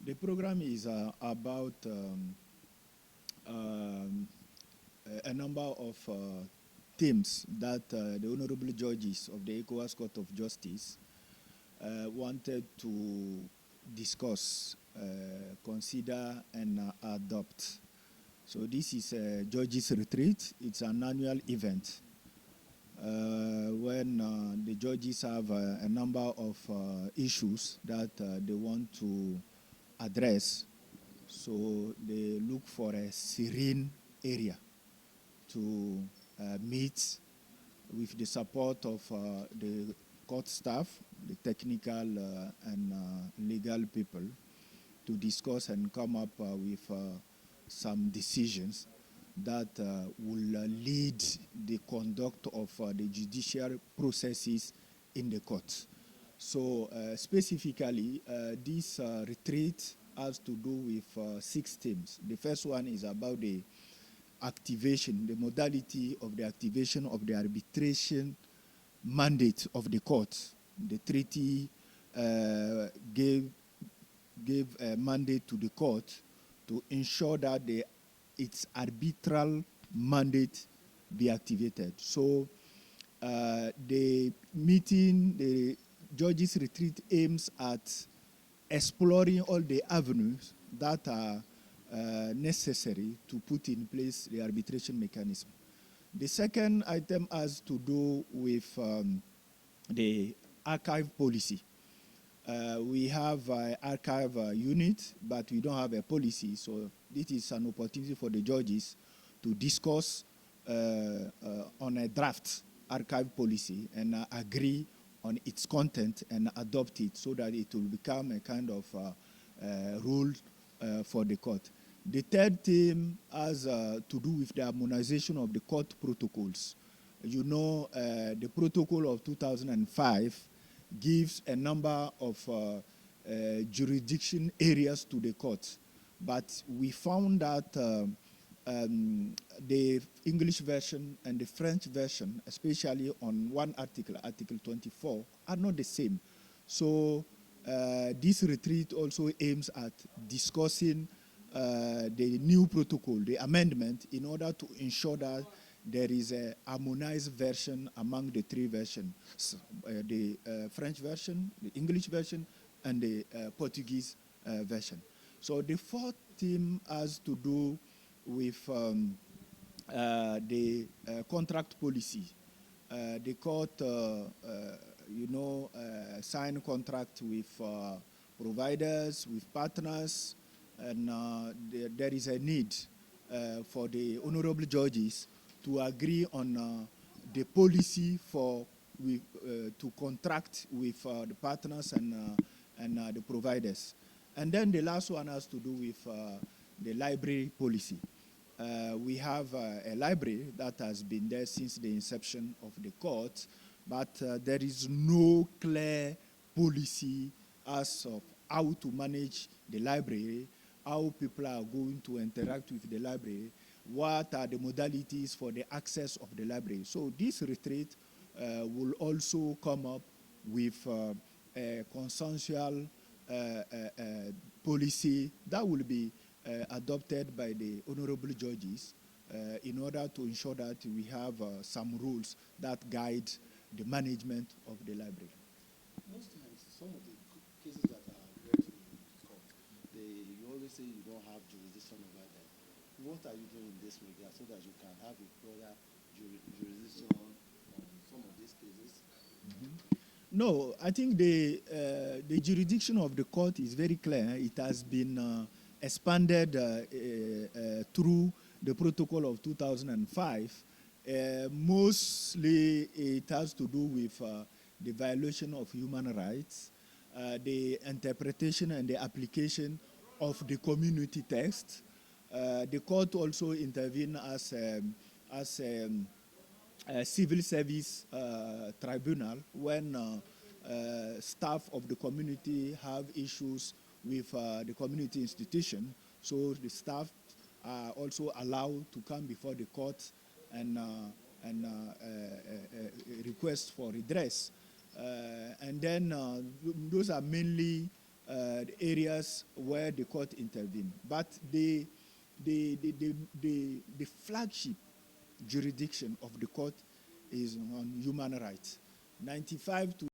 The program is about a number of themes that the honorable judges of the ECOWAS Court of Justice wanted to discuss, consider, and adopt. So this is a judges retreat. It's an annual event when the judges have a number of issues that they want to address. So they look for a serene area to meet with the support of the court staff, the technical and legal people, to discuss and come up with some decisions that will lead the conduct of the judicial processes in the court. So specifically, this retreat has to do with 6 themes. The first one is about the activation, the modality of the activation of the arbitration mandate of the court. The treaty gave a mandate to the court to ensure that its arbitral mandate be activated. So the meeting, the judges' retreat aims at exploring all the avenues that are necessary to put in place the arbitration mechanism. The second item has to do with the archive policy. We have an archive unit, but we don't have a policy, so this is an opportunity for the judges to discuss on a draft archive policy and agree on its content and adopt it so that it will become a kind of rule for the court. The third theme has to do with the harmonization of the court protocols. You know, the protocol of 2005 gives a number of jurisdiction areas to the court. But we found that the English version and the French version, especially on one article, Article 24, are not the same. So this retreat also aims at discussing the new protocol, the amendment, in order to ensure that there is a harmonized version among the 3 versions, the French version, the English version, and the Portuguese version. So the fourth theme has to do with the contract policy. The court, sign contract with providers, with partners, and there is a need for the honorable judges to agree on the policy for to contract with the partners and the providers. And then the last one has to do with the library policy. We have a library that has been there since the inception of the court, but there is no clear policy as of how to manage the library, how people are going to interact with the library, what are the modalities for the access of the library. So this retreat will also come up with a consensual policy that will be adopted by the honorable judges in order to ensure that we have some rules that guide the management of the library. Most times, some of the cases that are brought to the court, you always say you don't have jurisdiction over them. What are you doing in this regard so that you can have a broader jurisdiction on some of these cases? Mm-hmm. No, I think the jurisdiction of the court is very clear. It has been expanded through the protocol of 2005. Mostly it has to do with the violation of human rights, the interpretation and the application of the community text. The court also intervened as a civil service tribunal when staff of the community have issues with the community institution. So the staff are also allowed to come before the court and request for redress. And then those are mainly the areas where the court intervened. But the flagship jurisdiction of the court is on human rights. 95 to